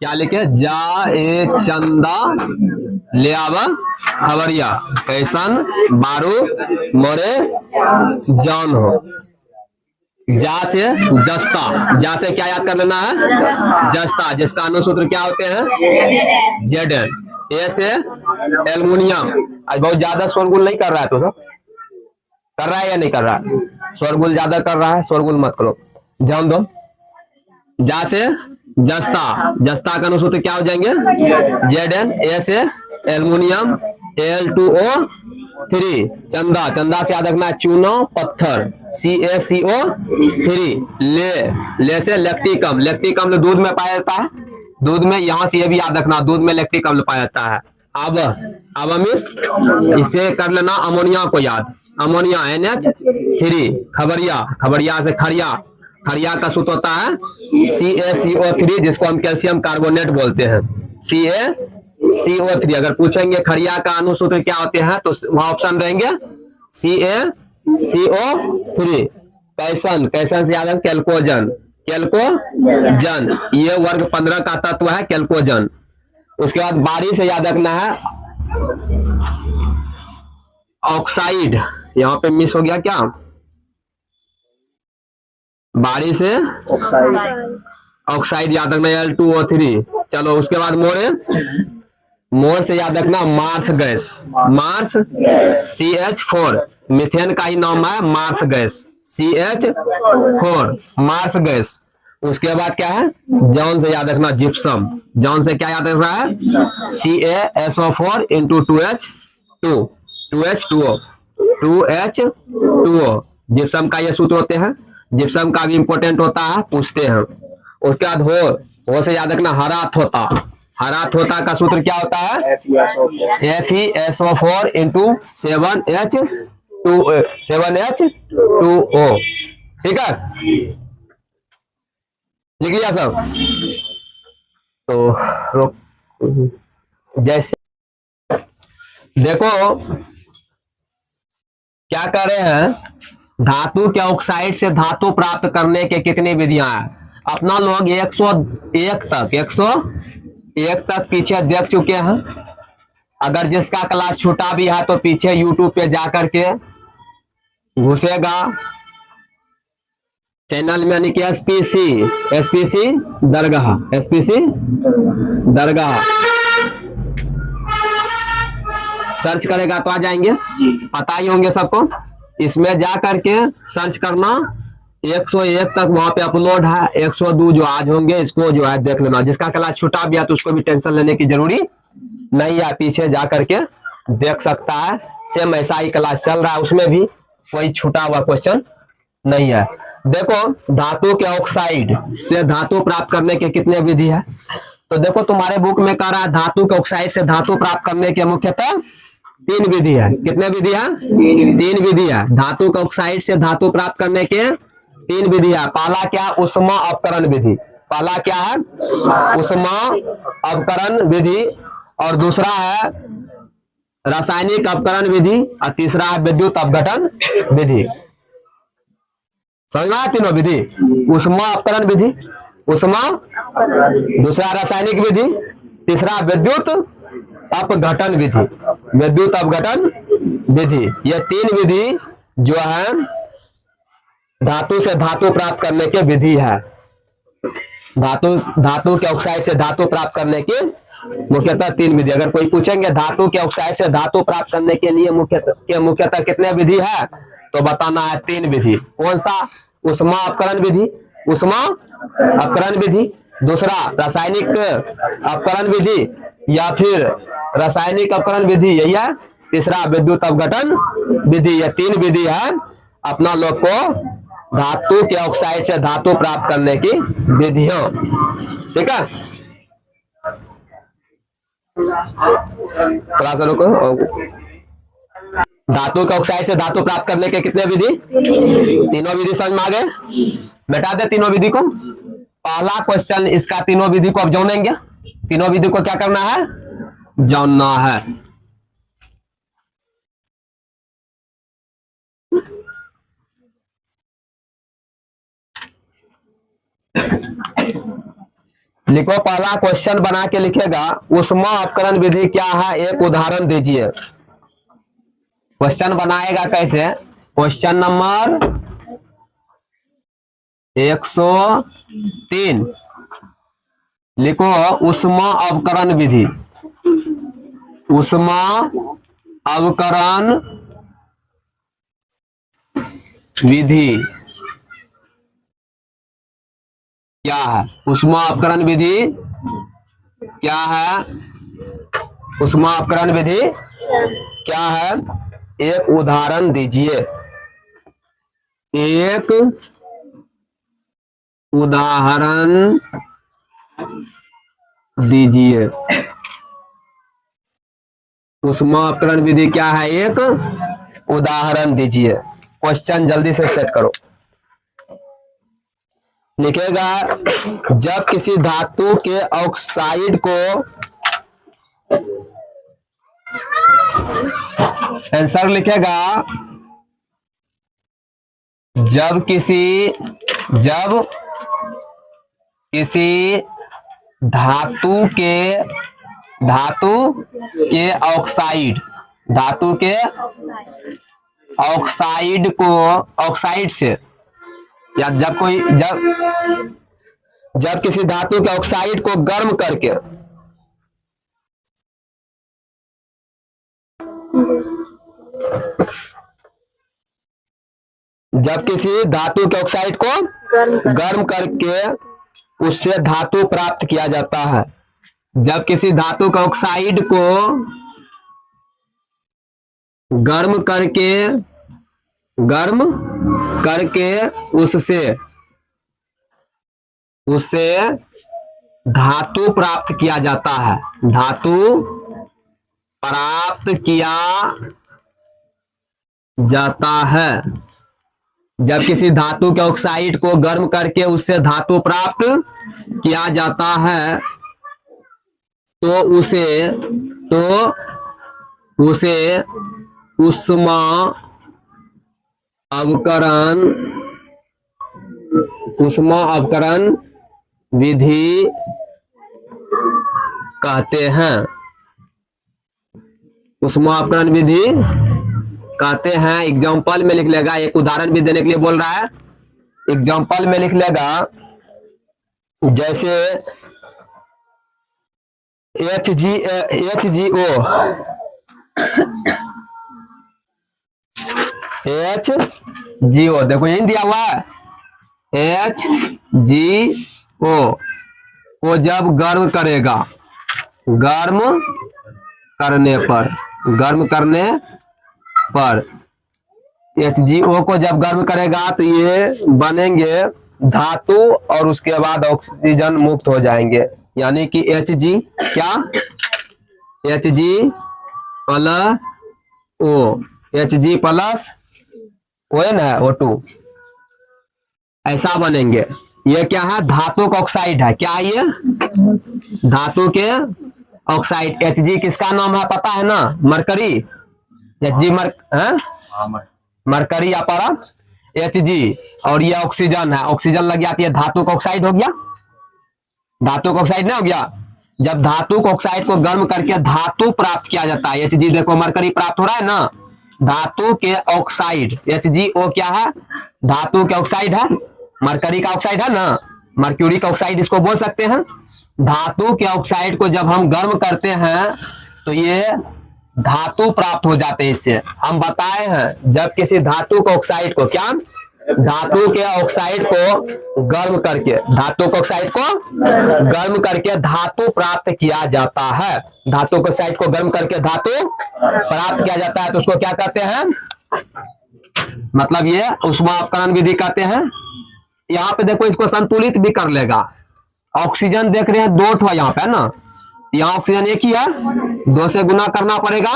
क्या लिखे, जा ए चंदा ले आवा खबरिया, कैसन बारू मोरे जौन हो। जा से जस्ता, जा से क्या याद कर लेना है, जस्ता, जिसका अनुसूत्र क्या होते हैं, जेड एन। ए से एल्युमिनियम। आज बहुत ज्यादा शोरगुल नहीं कर रहा है तो सब कर रहा है या नहीं कर रहा है, शोरगुल ज्यादा कर रहा है, शोरगुल मत करो, ध्यान दो। जा से जस्ता, जस्ता का अनुसूत्र क्या हो जाएंगे, जेड एन। ए से एल्युमिनियम, Al2O3। चंदा, चंदा से याद रखना चूनो पत्थर, CaCO3। ले, ले से लैक्टिक अम्ल, लैक्टिक अम्ल दूध में पाया जाता है, दूध में, यहां से ये भी याद रखना दूध में लैक्टिक अम्ल पाया जाता है। अब मिस इसे कर लेना अमोनिया को याद, अमोनिया NH3। खबरिया, खबरिया से खरिया, खरिया का सूत्र होता है CaCO3, जिसको हम कैल्शियम कार्बोनेट बोलते हैं, CaCO3। अगर पूछेंगे खरिया का अनुसूत्र क्या होते हैं तो वहां ऑप्शन रहेंगे CaCO3। कैसन, कैसन से याद है कैल्कोजन, कैल्कोजन, ये वर्ग 15 का तत्व है कैल्कोजन। उसके बाद बारी से याद रखना है ऑक्साइड, यहां पे मिस हो गया क्या, बारी से ऑक्साइड याद रखना Al2O3। चलो उसके बाद मोरे, मोर से याद रखना marsh gas, Mars CH4, methane का ही नाम है marsh gas, CH4 marsh gas. उसके बाद क्या है, जॉन से याद रखना जिप्सम, जॉन से क्या याद रखना है CaSO4 into 2H2, 2H2O। Gypsum का ये सूत्र होते हैं, जिप्सम का भी इंपॉर्टेंट होता है, पूछते हैं। उसके बाद हो से याद रखना हरा थोता, हरा थोता का सूत्र क्या होता है FeSO4 into 7H2O। ठीक है, लिख लिया सब। तो जैसे देखो क्या कर रहे हैं, धातु के ऑक्साइड से धातु प्राप्त करने के कितनी विधियां हैं। अपना लोग 101 तक, 101 तक पीछे देख चुके हैं। अगर जिसका क्लास छूटा भी है तो पीछे यूट्यूब पे जाकर के घुसेगा चैनल में, यानी कि एसपीसी दरगाह, एसपीसी दरगाह सर्च करेगा तो आ जाएंगे, पता ही होंगे सबको। इसमें जा करके सर्च करना, 101 तक वहां पे अपलोड है, 102 जो आज होंगे इसको जो है देख लेना। जिसका क्लास छूटा भी है तो उसको भी टेंशन लेने की जरूरी नहीं है, पीछे जा करके देख सकता है। सेम ऐसा ही क्लास चल रहा है, उसमें भी कोई छूटा हुआ क्वेश्चन नहीं है। देखो धातु के ऑक्साइड से धातु प्राप्त करने के कितने विधि है, तो देखो तुम्हारे बुक में कह रहा है धातु के ऑक्साइड से धातु प्राप्त करने के मुख्यतः 3 विधि है। कितने विधि है, 3 विधि है। धातु के ऑक्साइड से धातु प्राप्त करने के 3 विधि है। पहला क्या, उष्मा अपकरण विधि, पहला क्या है उष्मा अपकरण विधि, और दूसरा है रासायनिक अपकरण विधि, और तीसरा है विद्युत अपघटन विधि। समझ में आया तीनों विधि, उष्मा अपकरण विधि, उष्मा, दूसरा रासायनिक विधि, तीसरा विद्युत अपघटन विधि, विद्युत अपघटन विधि। ये 3 विधि जो है धातु से धातु प्राप्त करने के विधि है। धातु के ऑक्साइड से धातु प्राप्त करने की मुख्यतः 3 विधि। अगर कोई पूछेंगे धातु के ऑक्साइड से धातु प्राप्त करने के लिए मुख्यतः कितने विधि है, तो बताना है 3 विधि। कौन सा, उष्मा अपकरण विधि, उष्मा अपकरण विधि, दूसरा रासायनिक अपकरण विधि या फिर रासायनिक अपकरण विधि, यही है, तीसरा विद्युत अपघटन विधि। ये 3 विधि है अपना लोग को धातु के ऑक्साइड से धातु प्राप्त करने की विधियां। ठीक है, थोड़ा सा रुको। धातु के ऑक्साइड से धातु प्राप्त करने के कितने विधि, तीनों विधि समझ में आ गए। बैठा दे तीनों विधि को। पहला क्वेश्चन इसका तीनों विधि को अब जानेंगे। तीनों विधि को क्या करना है, जानना है। लिखो, पहला क्वेश्चन बना के लिखेगा, ऊष्मा अपकरण विधि क्या है, एक उदाहरण दीजिए। क्वेश्चन बनाएगा कैसे, क्वेश्चन नंबर 103 लिखो, ऊष्मा अवकरण विधि। ऊष्मा अवकरण विधि क्या है? ऊष्मा अपकरण विधि क्या है? ऊष्मा अपकरण विधि क्या है? एक उदाहरण दीजिए। एक उदाहरण दीजिए। ऊष्मा अपकरण विधि क्या है? एक उदाहरण दीजिए। क्वेश्चन जल्दी से सेट करो। लिखेगा, जब किसी धातु के ऑक्साइड को, आंसर लिखेगा, जब किसी धातु के ऑक्साइड को, ऑक्साइड से, या जब किसी धातु के ऑक्साइड को गर्म करके, जब किसी धातु के ऑक्साइड को गर्म करके उससे धातु प्राप्त किया जाता है। जब किसी धातु के ऑक्साइड को गर्म करके उससे धातु प्राप्त किया जाता है। धातु प्राप्त किया जाता है। जब किसी धातु के ऑक्साइड को गर्म करके उससे धातु प्राप्त किया जाता है तो उसे ऊष्मा अवकरण विधि कहते हैं। ऊष्मा अपकरण विधि कहते हैं। एग्जाम्पल में लिख लेगा, एक उदाहरण भी देने के लिए बोल रहा है। एग्जाम्पल में लिख लेगा, जैसे HGO, देखो यही दिया हुआ है। HGO को जब गर्म करेगा, गर्म करने पर HGO को जब गर्म करेगा तो ये बनेंगे धातु और उसके बाद ऑक्सीजन मुक्त हो जाएंगे। यानी कि Hg क्या, Hg plus O, Hg plus O है ना, O2, ऐसा बनेंगे। ये क्या है? धातु का ऑक्साइड है। क्या है ये? धातु के ऑक्साइड। Hg किसका नाम है पता है ना? मरकरी। Hg मरकरी या पर Hg, और ये ऑक्सीजन है। ऑक्सीजन लग जाती है, धातु का ऑक्साइड हो गया। धातु का ऑक्साइड नहीं हो गया? जब धातु को ऑक्साइड को गर्म करके धातु प्राप्त किया जाता है, Hg देखो मरकरी प्राप्त हो रहा है ना, धातु के ऑक्साइड। HgO क्या है? धातु के ऑक्साइड है। मरकरी का ऑक्साइड है ना, मर्क्यूरी का ऑक्साइड इसको बोल सकते हैं। धातु के ऑक्साइड को जब हम गर्म करते हैं तो ये धातु प्राप्त हो जाते हैं। इससे हम बताए हैं, जब किसी धातु के ऑक्साइड को, क्या, धातु के ऑक्साइड को गर्म करके, धातु के ऑक्साइड को गर्म करके धातु प्राप्त किया जाता है। धातु के ऑक्साइड को गर्म करके धातु प्राप्त किया जाता है तो उसको क्या कहते हैं? मतलब ये ऊष्मा अपकरण विधि कहते हैं। यहाँ पे देखो, इसको संतुलित भी कर लेगा। ऑक्सीजन देख रहे हैं, 2 ठो यहाँ पे है ना, यहाँ ऑक्सीजन एक ही है, 2 से गुना करना पड़ेगा।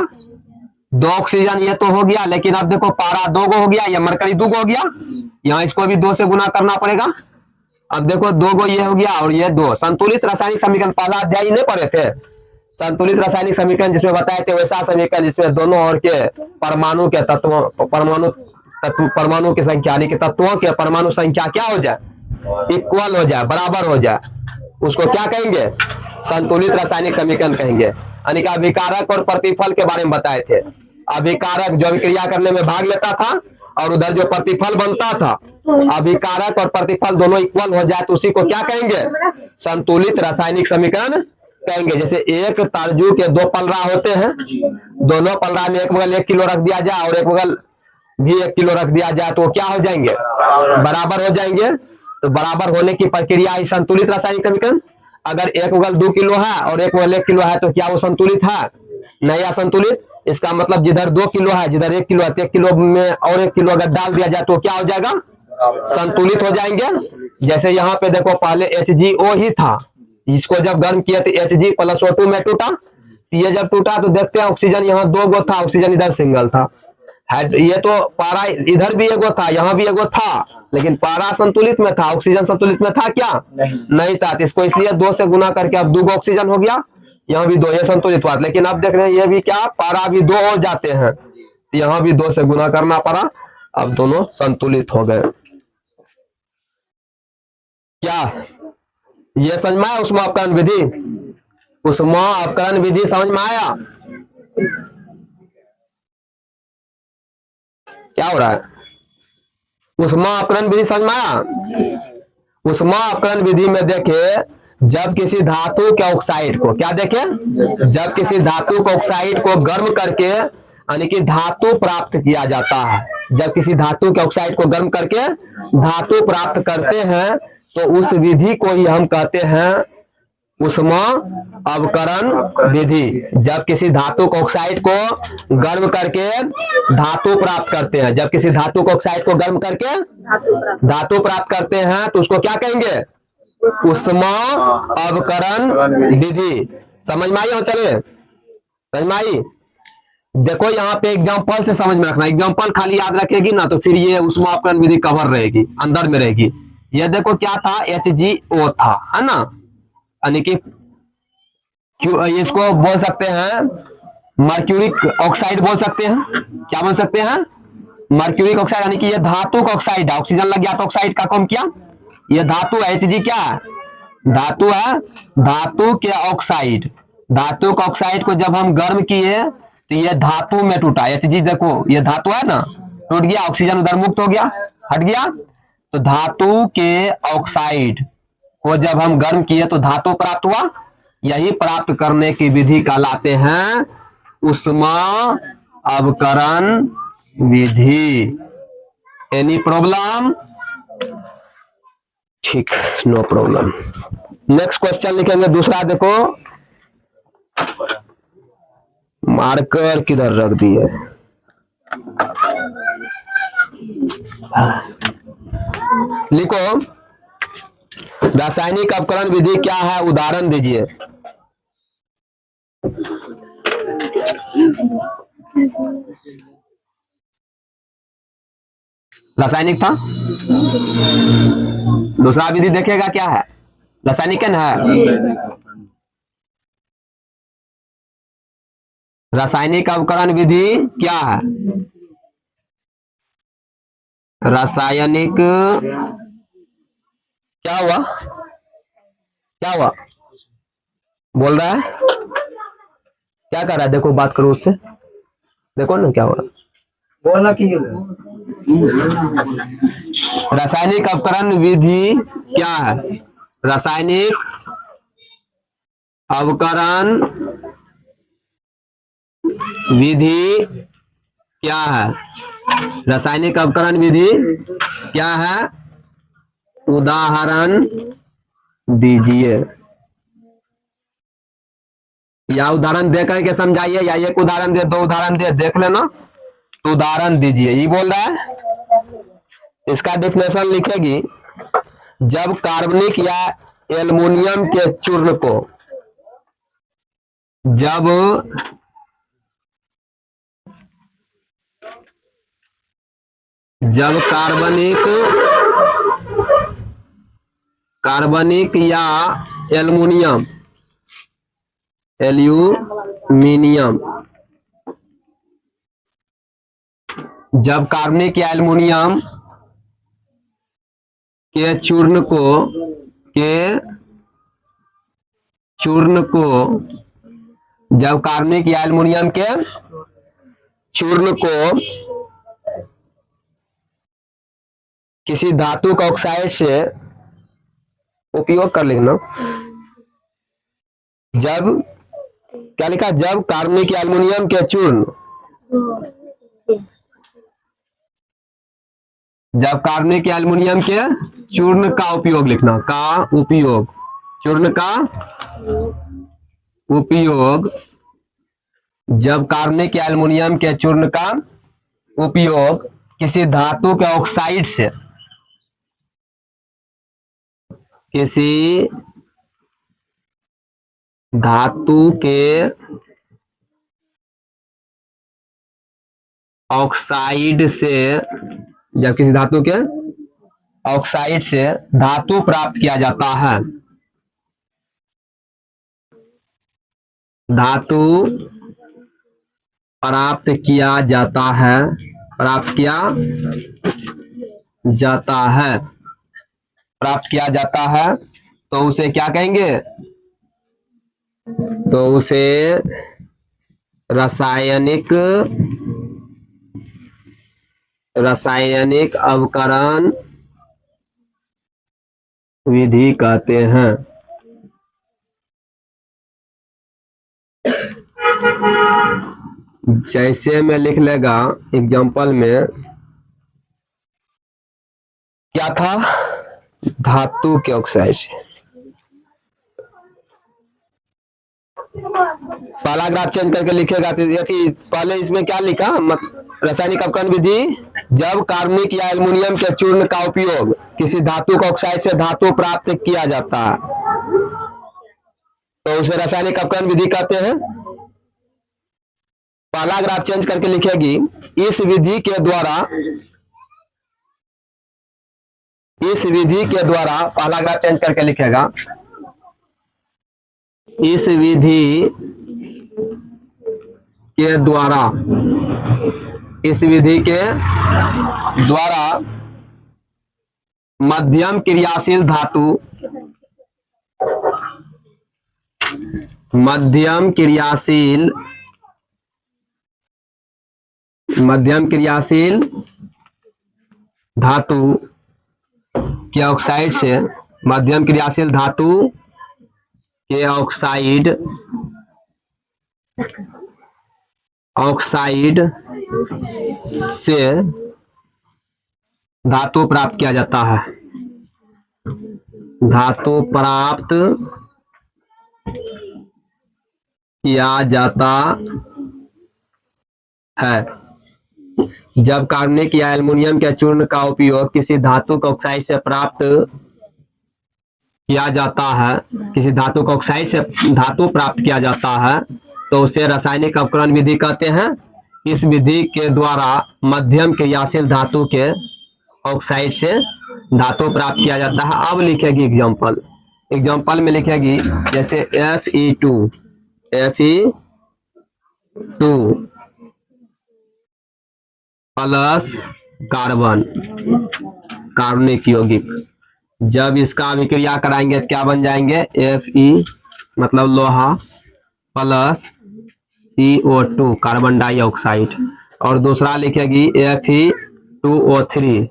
2 ऑक्सीजन ये तो हो गया, लेकिन अब देखो पारा 2 गो हो गया, या मरकरी 2 गो हो गया, यहाँ इसको भी 2 से गुना करना पड़ेगा। अब देखो 2 गो ये हो गया और ये 2। संतुलित रासायनिक समीकरण पहला अध्याय नहीं पढ़े थे? संतुलित रासायनिक समीकरण जिसमें बताए थे, वैसा समीकरण जिसमें दोनों ओर के परमाणु के तत्वों, परमाणु की संख्या, यानी कि तत्वों के परमाणु संख्या क्या हो जाए? इक्वल हो जाए, बराबर हो जाए। उसको क्या कहेंगे? संतुलित रासायनिक समीकरण कहेंगे। यानी कि अभिकारक और प्रतिफल के बारे में बताए थे। अभिकारक जो अभिक्रिया करने में भाग लेता था और उधर जो प्रतिफल बनता था, अभिकारक और प्रतिफल दोनों इक्वल हो जाए तो उसी को क्या कहेंगे? संतुलित रासायनिक समीकरण कहेंगे। जैसे एक तरजू के दो पलड़ा होते हैं, दोनों पलड़ा में एक बगल 1 किलो रख दिया जाए और एक बगल भी 1 किलो रख दिया जाए तो क्या हो जाएंगे? बराबर हो जाएंगे। तो बराबर होने की प्रक्रिया ही संतुलित रासायनिक समीकरण। अगर एक बगल 2 किलो है और एक बगल 1 किलो है तो क्या वो संतुलित है? नहीं असंतुलित। इसका मतलब जिधर 2 किलो है जिधर 1 किलो है, 1 किलो में और 1 किलो अगर डाल दिया जाए तो क्या हो जाएगा? संतुलित हो जाएंगे। जैसे यहाँ पे देखो पहले HgO ही था, इसको जब गर्म किया तो Hg + O2 में टूटा। ये जब टूटा तो देखते हैं ऑक्सीजन यहाँ 2 गो था, ऑक्सीजन इधर सिंगल था। ये तो पारा इधर भी एगो था, यहाँ भी एगो था, लेकिन पारा संतुलित में था, ऑक्सीजन संतुलित में था क्या? नहीं था। तो इसको इसलिए 2 से गुना करके अब 2 ऑक्सीजन हो गया, यहाँ भी 2, ये संतुलित हुआ। लेकिन अब देख रहे हैं ये भी क्या, पारा भी 2 हो जाते हैं, यहाँ भी 2 से गुना करना पड़ा, अब दोनों संतुलित हो गए। क्या ये समझ में आया? उष्मा अपकरण विधि, उष्मा अपकरण विधि समझ में आया? क्या हो रहा है? उष्मा अपकरण विधि समझ में आया? उष्मा अपकरण विधि में देखे, जब किसी धातु के ऑक्साइड को, क्या देखे? जब किसी धातु को ऑक्साइड को गर्म करके यानी कि धातु प्राप्त किया जाता है, जब किसी धातु के ऑक्साइड को गर्म करके धातु प्राप्त करते हैं तो उस विधि को ही हम कहते हैं उष्मा अवकरण विधि। जब किसी धातु को ऑक्साइड को गर्म करके धातु प्राप्त करते हैं, जब किसी धातु को ऑक्साइड को गर्म करके धातु प्राप्त करते हैं तो उसको क्या कहेंगे? उष्मा अवकरण विधि। समझ में आई हो? चलिए समझ में आई? देखो यहाँ पे एग्जांपल से समझ में रखना, एग्जांपल खाली याद रखेगी ना तो फिर ये उष्मा अपकरण विधि कवर रहेगी, अंदर में रहेगी। ये देखो क्या था, HgO था, है ना, यानी कि इसको बोल सकते हैं मर्क्यूरिक ऑक्साइड बोल सकते हैं। क्या बोल सकते हैं? मर्क्यूरिक ऑक्साइड, यानी कि ये धातु का ऑक्साइड है, ऑक्सीजन लग गया तो ऑक्साइड का काम किया। ये धातु है, Hg क्या है? धातु है, धातु के ऑक्साइड। धातु का ऑक्साइड को जब हम गर्म किए तो ये धातु में टूटा। Hg देखो ये धातु है ना, टूट गया, ऑक्सीजन उधर मुक्त हो गया, हट गया। तो धातु के ऑक्साइड को जब हम गर्म किए तो धातु प्राप्त हुआ। यही प्राप्त करने की विधि कहलाते हैं उष्मा अवकरण विधि। Any problem? ठीक, नो प्रॉब्लम। नेक्स्ट क्वेश्चन लिखेंगे दूसरा। देखो मार्कर किधर रख दिए? लिखो रासायनिक अपकरण विधि क्या है, उदाहरण दीजिए। रासायनिक था, दूसरा विधि देखेगा क्या है, रासायनिक है। रासायनिक अपकरण विधि क्या है? रासायनिक क्या हुआ? क्या हुआ? बोल रहा है, क्या कर रहा है? देखो बात करो उससे, देखो ना क्या हो रहा है, बोलना की। रासायनिक अपकरण विधि क्या है? रासायनिक अपकरण विधि क्या है? रासायनिक अपकरण विधि क्या है? उदाहरण दीजिए, या उदाहरण दे करके समझाइए, या एक उदाहरण दे, 2 उदाहरण दे, देख लेना तो उदाहरण दीजिए। ये बोल रहा है। इसका डिफिनेशन लिखेगी, जब कार्बनिक या एल्युमिनियम के चूर्ण को जब कार्बनिक या एल्युमिनियम जब कार्बनिक या एल्युमिनियम के चूर्ण को चूर्ण को, जब कार्बनिक या एल्युमिनियम के चूर्ण को किसी धातु का ऑक्साइड से उपयोग कर, लिखना जब, क्या लिखा, जब कार्बनिक या एल्युमिनियम के चूर्ण, जब कार्बनिक या एल्युमिनियम के चूर्ण का उपयोग, लिखना का उपयोग, चूर्ण का उपयोग, जब कार्बनिक या एल्युमिनियम के चूर्ण का उपयोग किसी धातु के ऑक्साइड से, किसी धातु के ऑक्साइड से, जब किसी धातु के ऑक्साइड से धातु प्राप्त किया जाता है, धातु प्राप्त किया जाता है, प्राप्त किया जाता है, प्राप्त किया जाता है, तो उसे क्या कहेंगे, तो उसे रासायनिक अवकरण विधि कहते हैं। जैसे में लिख लेगा एग्जाम्पल में, क्या था, धातु के ऑक्साइड से। पहला ग्राफ चेंज करके लिखेगा तो पहले इसमें क्या लिखा, रासायनिक अवकरण विधि, जब कार्बनिक या एल्युमिनियम के चूर्ण का उपयोग किसी धातु के ऑक्साइड से धातु प्राप्त किया जाता है, तो उसे रासायनिक अवकरण विधि कहते हैं। पहला ग्राफ चेंज करके लिखेगी, इस विधि के द्वारा, इस विधि के द्वारा, पहला ग्राफ चेंज करके लिखेगा, इस विधि के द्वारा, इस विधि के द्वारा मध्यम क्रियाशील धातु, मध्यम क्रियाशील धातु के ऑक्साइड से, मध्यम क्रियाशील धातु के ऑक्साइड से धातु प्राप्त किया जाता है, धातु प्राप्त किया जाता है। जब कार्बनिक या एल्युमिनियम के चूर्ण का उपयोग किसी धातु के ऑक्साइड से प्राप्त किया जाता है, किसी धातु के ऑक्साइड से धातु प्राप्त किया जाता है, तो उसे रासायनिक अवकरण विधि कहते हैं। इस विधि के द्वारा मध्यम क्रियाशील धातु के ऑक्साइड से धातु प्राप्त किया जाता है। अब लिखेगी एग्जाम्पल, एग्जाम्पल में लिखेगी जैसे Fe2 प्लस कार्बन, कार्बनिक यौगिक, जब इसका अभिक्रिया कराएंगे तो क्या बन जाएंगे, Fe मतलब लोहा प्लस CO2 कार्बन डाइऑक्साइड, और दूसरा लिखेगी Fe2O3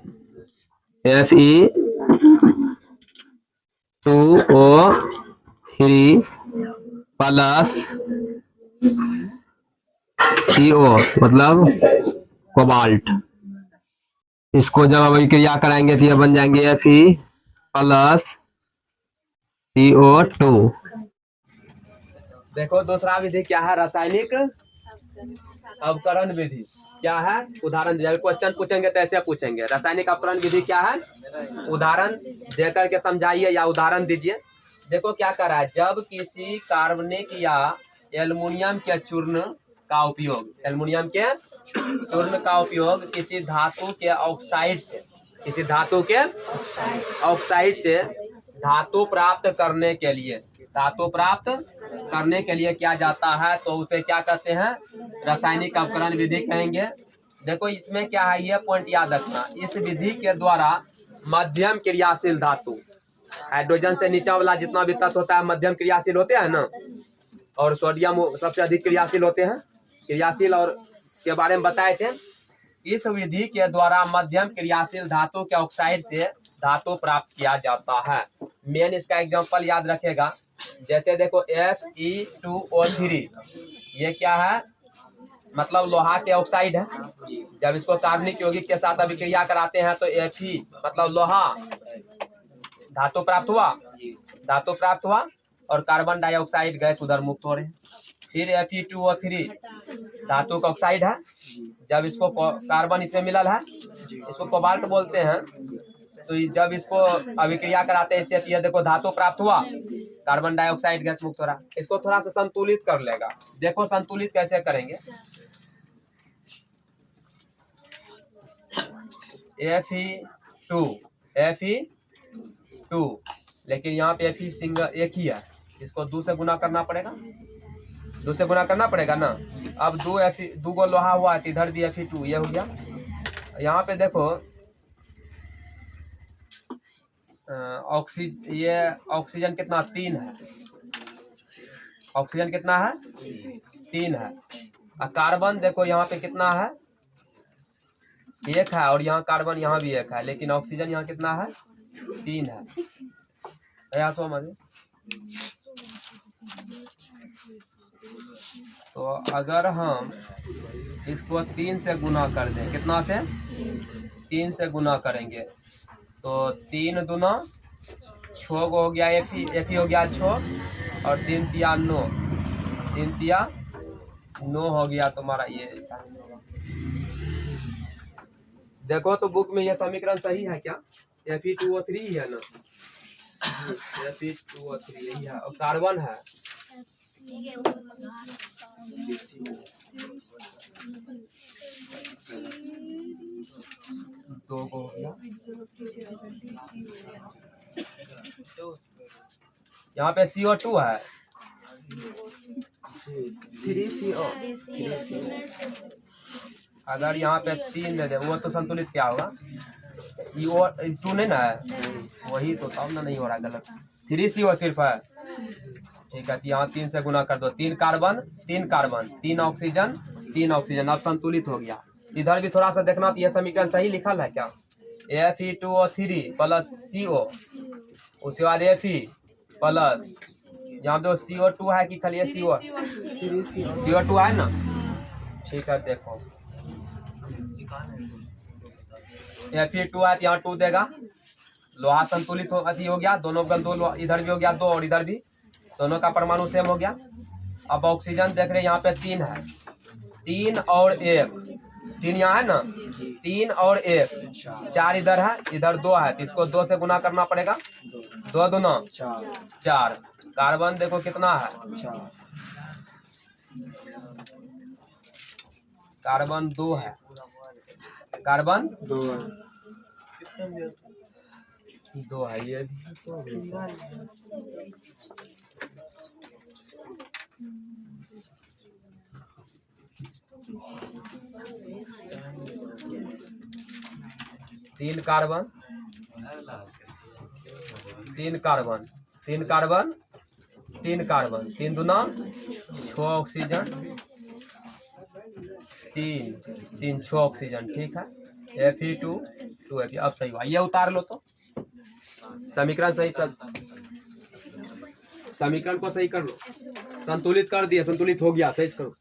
प्लस CO मतलब कोबाल्ट। इसको जब अभिक्रिया कराएंगे तो ये बन जाएंगे Fe प्लस CO2। देखो दूसरा विधि क्या है, रासायनिक अवकरण विधि क्या है, उदाहरण जब क्वेश्चन पूछेंगे तो ऐसे पूछेंगे, रासायनिक अवकरण विधि क्या है, उदाहरण देकर के समझाइए या उदाहरण दीजिए। देखो क्या कर रहा है, जब किसी कार्बनिक या एल्युमिनियम के चूर्ण का उपयोग, एल्युमिनियम के चूर्ण का उपयोग किसी धातु के ऑक्साइड से, किसी धातु के ऑक्साइड से धातु प्राप्त करने के लिए, धातु प्राप्त करने के लिए किया जाता है, तो उसे क्या कहते हैं, रासायनिक अवकरण विधि कहेंगे। देखो इसमें क्या है, ये पॉइंट याद रखना, इस विधि के द्वारा मध्यम क्रियाशील धातु, हाइड्रोजन से नीचा वाला जितना भी तत्व होता है मध्यम क्रियाशील होते हैं ना, और सोडियम सबसे अधिक क्रियाशील होते हैं। क्रियाशील और के बारे में बताए थे। इस विधि के द्वारा मध्यम क्रियाशील धातु के ऑक्साइड से धातु प्राप्त किया जाता है। मेन इसका एग्जांपल याद रखेगा, जैसे देखो Fe2O3, ये क्या है, मतलब लोहा के ऑक्साइड है। जब इसको कार्बनिक यौगिक के साथ अभिक्रिया कराते हैं तो Fe मतलब लोहा धातु प्राप्त हुआ, धातु प्राप्त हुआ, और कार्बन डाइऑक्साइड गैस उधर मुक्त हो रहे हैं। फिर Fe2O3 धातु का ऑक्साइड है। जब इसको कार्बन इसमें मिलल है, इसको कोबाल्ट बोलते हैं, तो जब इसको अभिक्रिया कराते हैं इससे, ये देखो धातु प्राप्त हुआ, कार्बन डाइऑक्साइड गैस मुक्त हो रहा। इसको थोड़ा सा संतुलित कर लेगा। देखो संतुलित कैसे करेंगे। Fe2, लेकिन यहाँ पे Fe सिंगल एक ही है, इसको 2 से गुना करना पड़ेगा, 2 से गुना करना पड़ेगा ना। अब 2 गो लोहा हुआ है, इधर भी Fe2 ये हो गया। यहाँ पे देखो ऑक्सीजन कितना, 3 है। ऑक्सीजन कितना है, 3 है। और कार्बन देखो यहाँ पे कितना है, 1 है, और यहाँ कार्बन यहाँ भी 1 है, लेकिन ऑक्सीजन यहाँ कितना है, 3 है। तो अगर हम इसको 3 से गुना कर दें, कितना से, 3 से गुना करेंगे तो 3 दूना 6 हो गया, Fe हो गया 6, और 3 तिया 9, 3 तिया 9 हो गया तुम्हारा। ये देखो तो बुक में ये समीकरण सही है क्या, Fe2O3 ही है ना, Fe2O3 यही है, और कार्बन है 2 हो गया। यहाँ पे CO2 है, 3CO। अगर यहाँ पे 3 दे दे, वो तो संतुलित क्या होगा, ये 2 नहीं ना है, वही तो तब ना नहीं हो रहा, गलत। 3CO सिर्फ है, ठीक है। तो यहाँ 3 से गुना कर दो, 3 कार्बन 3 कार्बन, 3 ऑक्सीजन 3 ऑक्सीजन, अब संतुलित हो गया। इधर भी थोड़ा सा देखना, तो ये समीकरण सही लिखल है क्या, Fe2O3 प्लस CO, उसके बाद Fe प्लस यहाँ दो CO2 है कि खाली CO2 है ना, ठीक है। देखो Fe2 है तो यहाँ 2 देगा, लोहा संतुलित हो गया, दोनों बगल 2, इधर भी हो गया 2 और इधर भी, दोनों का परमाणु सेम हो गया। अब ऑक्सीजन देख रहे हैं यहाँ पे 3 है, 3 और 1, 3 यहाँ है ना, 3 और 1 4 इधर है, इधर 2 है, तो इसको 2 से गुना करना पड़ेगा, 2 दूना 4। कार्बन देखो कितना है, कार्बन 2 है, कार्बन 2 है, ये तीन कार्बन 3 कार्बन 3 कार्बन 3 कार्बन, 3 दूना 6 ऑक्सीजन, 3 6 ऑक्सीजन, ठीक है। Fe2 2Fe, अब सही हुआ, ये उतार लो तो समीकरण सही, समीकरण को सही कर लो, संतुलित कर दिया, संतुलित हो गया, सही करो।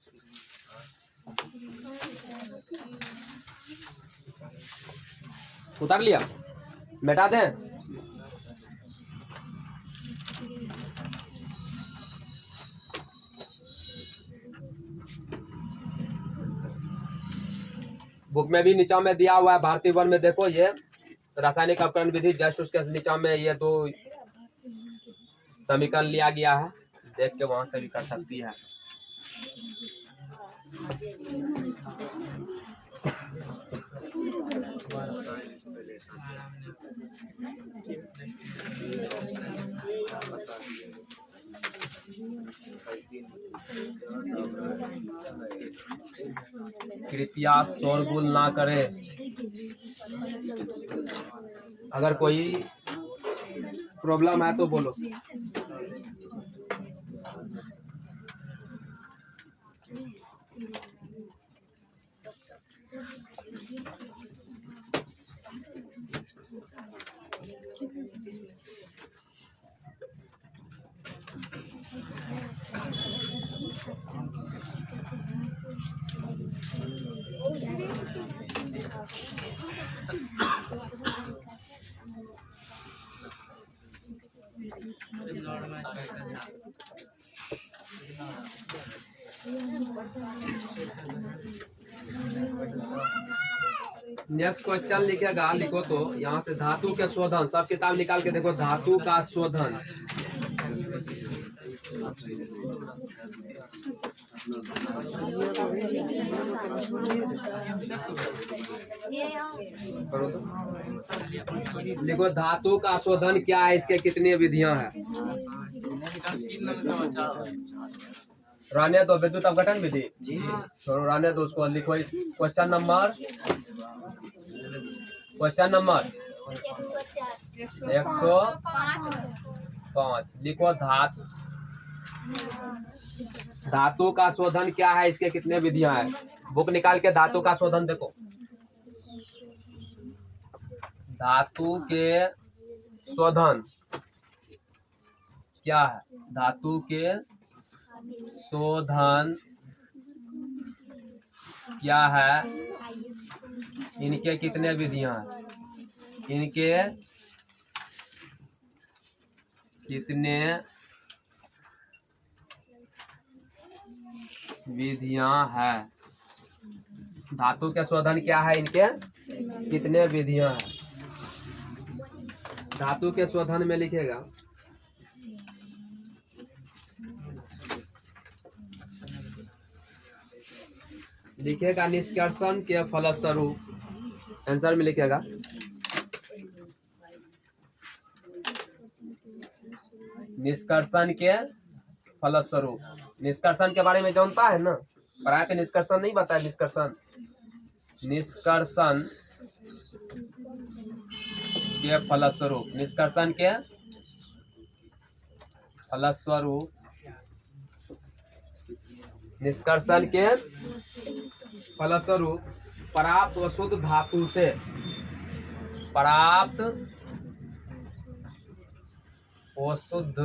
उतार लिया, मिटा दें। बुक में भी नीचा में दिया हुआ है, भारतीय वन में देखो, ये रासायनिक अपकरण विधि, जस्ट उसके नीचा में ये 2 समीकरण लिया गया है, देख के वहां से भी कर सकती है। कृपया शोरगुल ना करें। अगर कोई प्रॉब्लम है तो बोलो। नेक्स्ट क्वेश्चन लिखेगा, लिखो तो यहाँ से धातु के शोधन, सब किताब निकाल के देखो, धातु का शोधन। देखो धातु का शोधन क्या है, इसके कितनी विधियां हैं। रहने दो, विद्युत अपघटन विधि छोड़ो, रहने दो उसको। लिखो क्वेश्चन नंबर 105 लिखो। धातु का शोधन क्या है, इसके कितने विधियां हैं। बुक निकाल के धातु का शोधन देखो। धातु के शोधन क्या है, धातु के शोधन क्या है, इनके कितने विधियां हैं, इनके कितने विधियां हैं। धातु के शोधन क्या है, इनके कितने विधियां हैं। धातु के शोधन में लिखेगा निष्कर्षण के फलस्वरूप, आंसर में लिखेगा निष्कर्षण के फलस्वरूप। निष्कर्षण के बारे में जानता है ना, पढ़ाया तो निष्कर्षण नहीं बताया। निष्कर्षण के फलस्वरूप, निष्कर्षण के फलस्वरूप, निष्कर्षण के फलस्वरूप प्राप्त अशुद्ध धातु से, प्राप्त अशुद्ध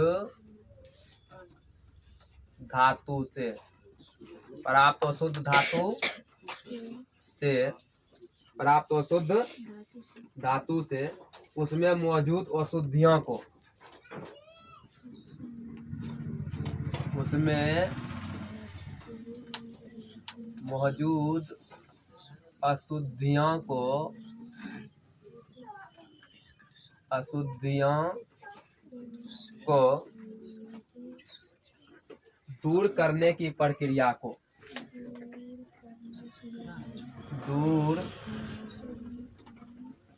धातु से, प्राप्त अशुद्ध धातु से, प्राप्त अशुद्ध धातु से उसमें मौजूद अशुद्धियों को, उसमें मौजूद अशुद्धियों को, अशुद्धियों को दूर करने की प्रक्रिया को, दूर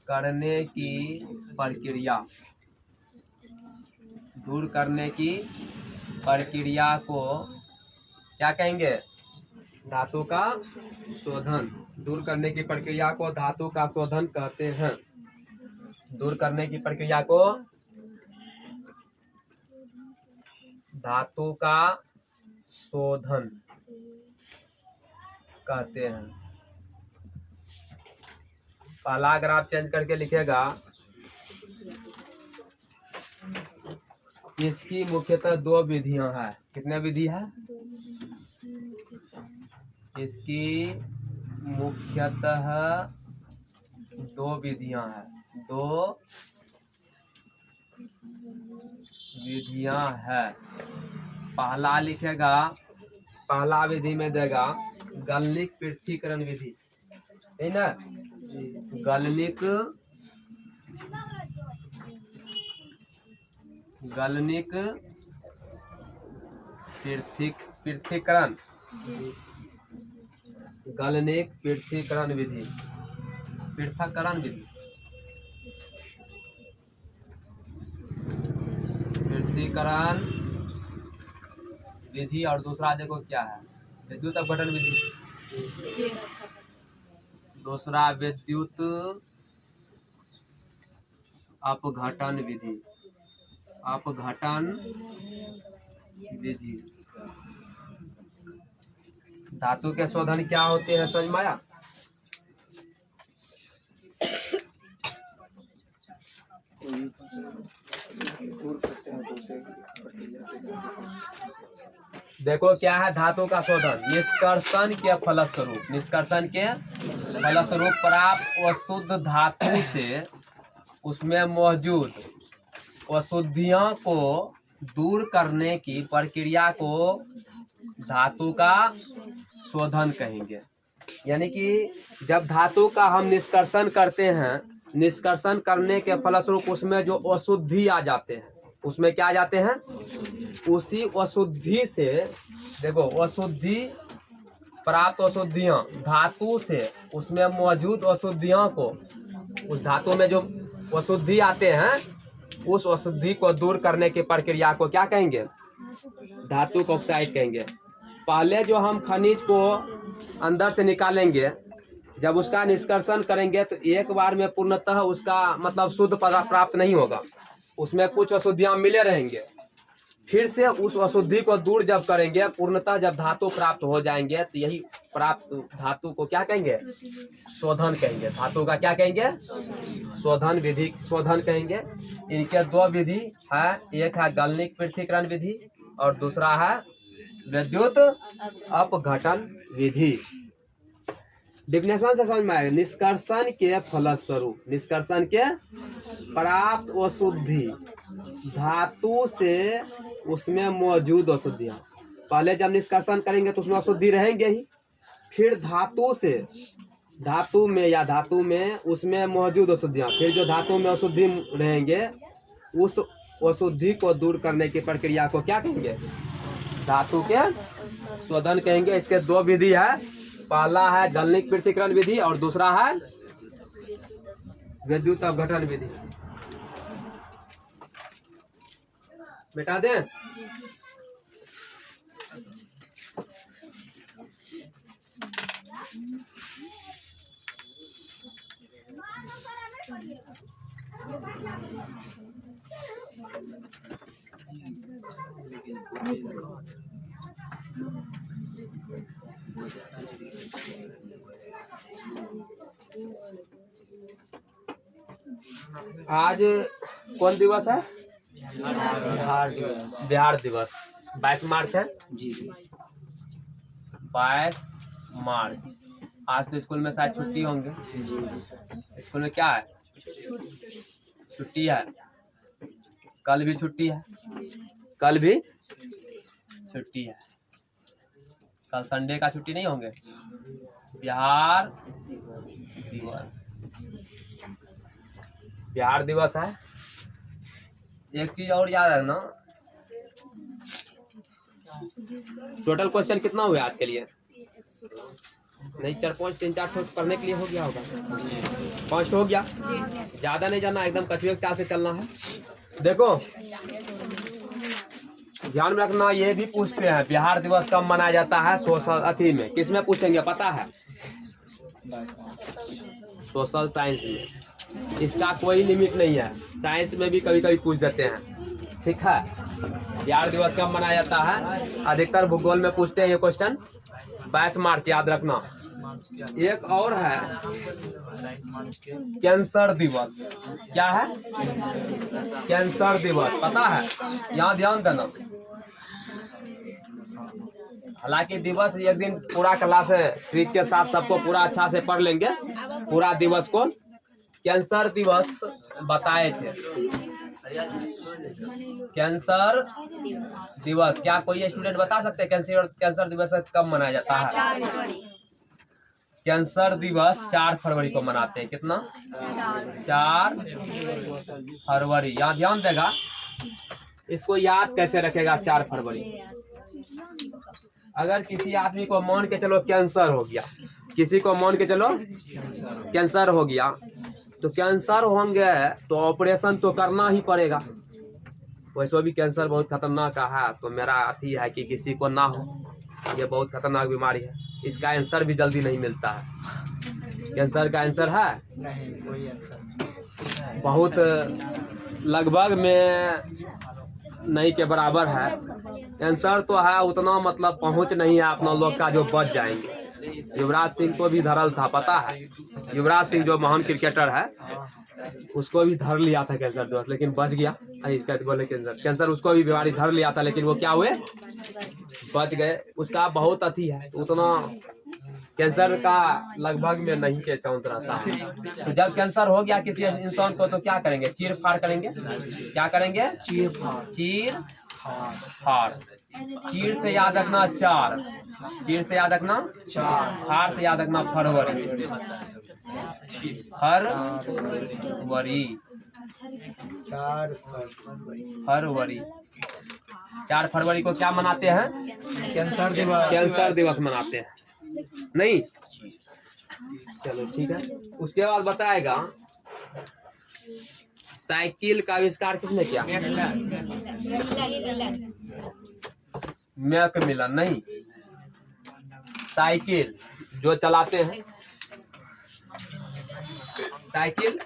करने की प्रक्रिया, दूर करने की प्रक्रिया को क्या कहेंगे, धातु का शोधन। दूर करने की प्रक्रिया को धातु का शोधन कहते हैं। दूर करने की प्रक्रिया को धातु का शोधन कहते हैं। पहला अगर आप चेंज करके लिखेगा, इसकी मुख्यतः दो विधियां हैं। कितने विधि है, इसकी मुख्यतः दो विधियां हैं, दो विधियां हैं। पहला लिखेगा, पहला विधि में देगा गलनिक पृथक्करण विधि, है ना। गलनिक पृथक्करण, गलनिक पृथक्करण विधि, पृथक्करण विधि, पृथक्करण विधि। और दूसरा देखो क्या है, विद्युत अपघटन विधि। दूसरा विद्युत अपघटन विधि, अपघटन विधि। धातु के शोधन क्या होते हैं समझ में आया? देखो क्या है धातु का शोधन? निष्कर्षण के फलस्वरूप, निष्कर्षण के फलस्वरूप प्राप्त अशुद्ध धातु से उसमें मौजूद अशुद्धियों को दूर करने की प्रक्रिया को धातु का शोधन कहेंगे। यानी कि जब धातु का हम निष्कर्षण करते हैं, निष्कर्षण करने के फलस्वरूप उसमें जो अशुद्धि आ जाते हैं, उसमें क्या आ जाते हैं? उसी अशुद्धि से, देखो अशुद्धि प्राप्त अशुद्धियां धातु से उसमें मौजूद अशुद्धियों को, उस धातु में जो अशुद्धि आते हैं उस अशुद्धि को दूर करने की प्रक्रिया को क्या कहेंगे? धातु को ऑक्साइड कहेंगे। पहले जो हम खनिज को अंदर से निकालेंगे, जब उसका निष्कर्षण करेंगे तो एक बार में पूर्णतः उसका मतलब शुद्ध पदार्थ प्राप्त नहीं होगा, उसमें कुछ अशुद्धियां मिले रहेंगे। फिर से उस अशुद्धि को दूर जब करेंगे, पूर्णतः जब धातु प्राप्त हो जाएंगे, तो यही प्राप्त धातु को क्या कहेंगे? शोधन कहेंगे। धातु का क्या कहेंगे? शोधन विधि, शोधन कहेंगे। इनके दो विधि है, एक है गलनिक पृथक्करण विधि और दूसरा है विद्युत अपघटन विधि। डिफिनेशन से समझ में आएगा। निष्कर्षण के फलस्वरूप, निष्कर्षण के प्राप्त अशुद्धि धातु से उसमें मौजूद अशुद्धियां, पहले जब निष्कर्षण करेंगे तो उसमें अशुद्धि रहेंगे ही, फिर धातु से, धातु में या धातु में उसमें मौजूद अशुद्धियां, फिर जो धातु में अशुद्धि रहेंगे उस अशुद्धि को दूर करने की प्रक्रिया को क्या कहेंगे? धातु के शोधन कहेंगे। इसके दो विधि है, पहला है गलनिक पृथक्करण विधि और दूसरा है विद्युत अपघटन विधि। मिटा दें? आज कौन दिवस है? बिहार दिवस। 22 मार्च है जी। 22 मार्च। आज तो स्कूल में शायद छुट्टी होंगे। स्कूल में क्या है? छुट्टी है। कल भी छुट्टी है। कल भी छुट्टी है। कल संडे का छुट्टी नहीं होंगे। बिहार दिवस, बिहार दिवस है। एक चीज और याद रखना, टोटल क्वेश्चन कितना हुआ आज के लिए? नहीं, 4 5 3 4 पढ़ने के लिए हो गया होगा। 5 हो गया, ज्यादा नहीं जाना, एकदम कछुए के चाल से चलना है। देखो ध्यान में रखना, ये भी पूछते हैं बिहार दिवस कब मनाया जाता है? सोशल अथी में, किसमें पूछेंगे पता है? सोशल साइंस में। इसका कोई लिमिट नहीं है, साइंस में भी कभी कभी पूछ देते हैं। ठीक है, बिहार दिवस कब मनाया जाता है? अधिकतर भूगोल में पूछते हैं ये क्वेश्चन। 22 मार्च याद रखना। एक और है कैंसर दिवस। क्या है? कैंसर दिवस, पता है? यहाँ ध्यान देना। हालांकि दिवस एक दिन पूरा क्लास ट्रिक के साथ सबको पूरा अच्छा से पढ़ लेंगे, पूरा दिवस को। कैंसर दिवस बताए थे। कैंसर दिवस क्या कोई स्टूडेंट बता सकते हैं कैंसर दिवस कब मनाया जाता है? कैंसर दिवस 4 फरवरी को मनाते हैं। कितना? 4 फरवरी। यहाँ ध्यान देगा, इसको याद कैसे रखेगा? 4 फरवरी। अगर किसी आदमी को मान के चलो कैंसर हो गया, किसी को मान के चलो कैंसर हो गया, तो कैंसर होंगे तो ऑपरेशन तो करना ही पड़ेगा। वैसे भी कैंसर बहुत खतरनाक है, तो मेरा अथी है कि किसी को ना हो। ये बहुत खतरनाक बीमारी है, इसका आंसर भी जल्दी नहीं मिलता है। कैंसर का आंसर है बहुत लगभग में नहीं के बराबर है। कैंसर तो है, उतना मतलब पहुंच नहीं है अपना लोग का जो बच जाएंगे। युवराज सिंह को भी धरल था, पता है? युवराज सिंह जो महान क्रिकेटर है, उसको भी धर लिया था कैंसर दोस्त, लेकिन बच गया। इसका बोले कैंसर उसको भी बीमारी धर लिया था, लेकिन वो क्या हुए, बच गए। उसका बहुत अति है, उतना कैंसर का लगभग में नहीं के चांस रहता है। तो जब कैंसर हो गया किसी इंसान को तो क्या करेंगे, चीर फाड़ करेंगे। क्या करेंगे? चीर फाड़। चीर से याद रखना चार, चीर से याद रखना चार, फाड़ से याद रखना फरवरी। फरवरी 4 फरवरी को क्या मनाते हैं? कैंसर दिवस। कैंसर दिवस मनाते हैं, नहीं? चलो ठीक है। उसके बाद बताएगा साइकिल का आविष्कार किसने किया? मैकमिलन। नहीं, साइकिल जो चलाते हैं, साइकिल।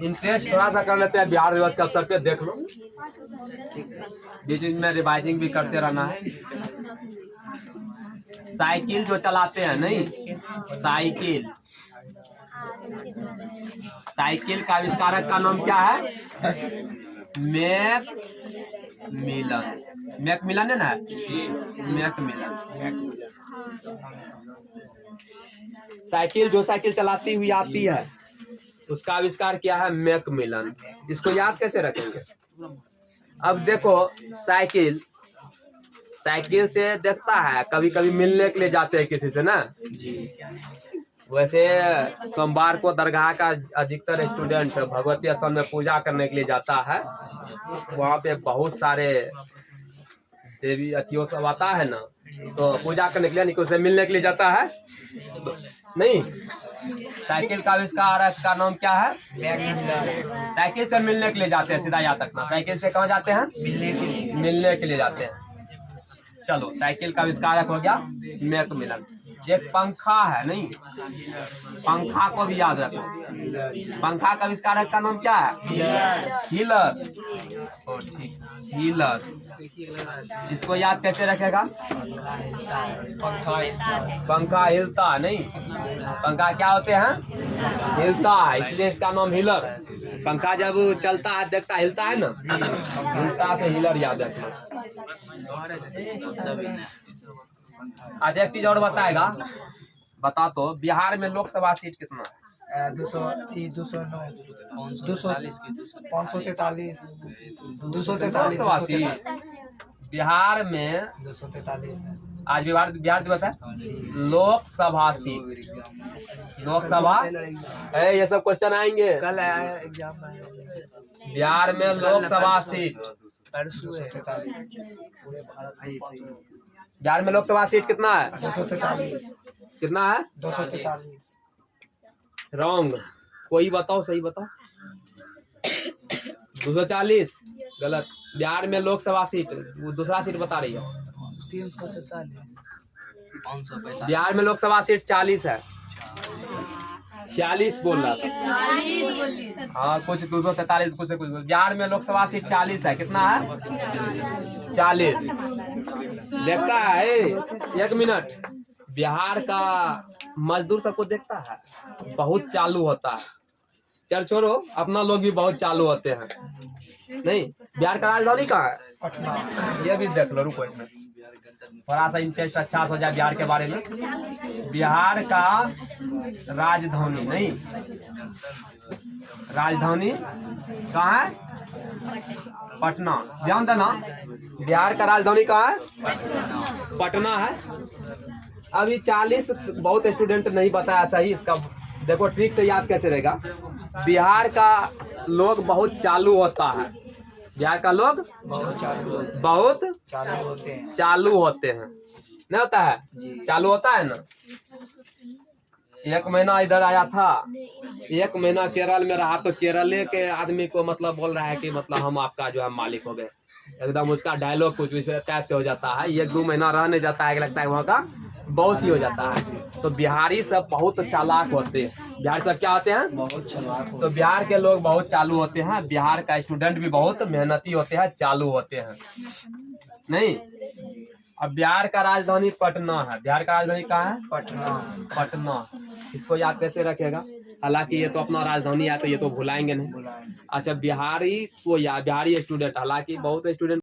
इंटरेस्ट थोड़ा सा कर लेते हैं बिहार दिवस के अवसर पे, देख लो, बीच में रिवाइजिंग भी करते रहना है। साइकिल जो चलाते हैं, नहीं, साइकिल। साइकिल का आविष्कारक का नाम क्या है? मैकमिलन। मैकमिलन है ना? मैकमिलन। साइकिल जो साइकिल चलाती हुई आती है, उसका आविष्कार किया है मैकमिलन। इसको याद कैसे रखेंगे? अब देखो, साइकिल से देखता है, कभी कभी मिलने के लिए जाते हैं किसी से ना। वैसे सोमवार को दरगाह का अधिकतर स्टूडेंट भगवती स्थान में पूजा करने के लिए जाता है। वहाँ पे बहुत सारे देवी अतियों सब आता है ना, तो पूजा करने के लिए, नहीं, उससे मिलने के लिए जाता है। नहीं, साइकिल का आविष्कार का नाम क्या है? साइकिल से मिलने के लिए जाते हैं, सीधा याद रखना। साइकिल से कहाँ जाते हैं? मिलने के लिए जाते हैं। चलो, साइकिल का आविष्कारक हो गया मैकमिलन। एक पंखा है, नहीं, पंखा को भी याद रखो। पंखा का आविष्कारक का नाम क्या है? हीलर। ठीक, हीलर। इसको याद कैसे रखेगा? पंखा हिलता, नहीं, पंखा क्या होते हैं? हिलता है, इसलिए इसका नाम हीलर। पंखा जब चलता है, देखता, हिलता है ना, हिलता से हीलर याद रखना। आज एक चीज और बताएगा, बता तो, बिहार में लोकसभा सीट कितना है? 243 लोकसभा सीट बिहार में 243 है। आज बिहार दिवस है। लोकसभा सीट, लोकसभा, ये सब क्वेश्चन आएंगे कल एग्जाम में। बिहार में लोकसभा सीट। परसों है। बिहार में लोकसभा सीट कितना है? 243। कितना है? 243। रॉन्ग। कोई बताओ, सही बताओ। 240 गलत। बिहार में लोकसभा सीट, वो दूसरा सीट बता रही है। 344। बिहार में लोकसभा सीट 40 है। 46 बोल रहा था। हाँ, कुछ 243, कुछ से कुछ। बिहार में लोकसभा सीट 40 है। कितना है? 40। देखता है, एक मिनट। बिहार का मजदूर सबको देखता है, बहुत चालू होता है। चल छोड़ो, अपना लोग भी बहुत चालू होते हैं। नहीं, बिहार का राजधानी कहाँ है? पटना। ये भी देख लो, रुको एक मिनट, थोड़ा सा इंटरेस्ट अच्छा हो जाए बिहार के बारे में। बिहार का राजधानी, नहीं, राजधानी कहाँ है? पटना। ध्यान देना, बिहार का राजधानी कहाँ है? पटना है। अभी 40 बहुत स्टूडेंट नहीं बताया सही, इसका देखो ट्रिक से याद कैसे रहेगा। बिहार का लोग बहुत चालू होता है। बिहार का लोग बहुत चालू होते हैं। नहीं होता है? चालू होता है ना। एक महीना इधर आया था, एक महीना केरल में रहा, तो केरल के आदमी को मतलब बोल रहा है कि मतलब हम आपका जो है मालिक हो गए। एकदम उसका डायलॉग कुछ इस टाइप से हो जाता है। 1-2 महीना रहने जाता है, लगता है वहाँ का बहुत सी हो जाता है। तो बिहारी सब बहुत चालाक होते हैं। बिहार सब क्या होते हैं? बहुत चालाक हो। तो बिहार के लोग बहुत चालू होते हैं। बिहार का स्टूडेंट भी बहुत मेहनती होते हैं, चालू होते हैं। नहीं, अब बिहार का राजधानी पटना है। बिहार का राजधानी कहाँ है? पटना। पटना। इसको याद कैसे रखेगा? हालांकि ये तो अपना राजधानी है, तो ये तो भुलाएंगे नहीं। बुलाएंगे। अच्छा, बिहारी को या बिहारी स्टूडेंट, हालांकि बहुत स्टूडेंट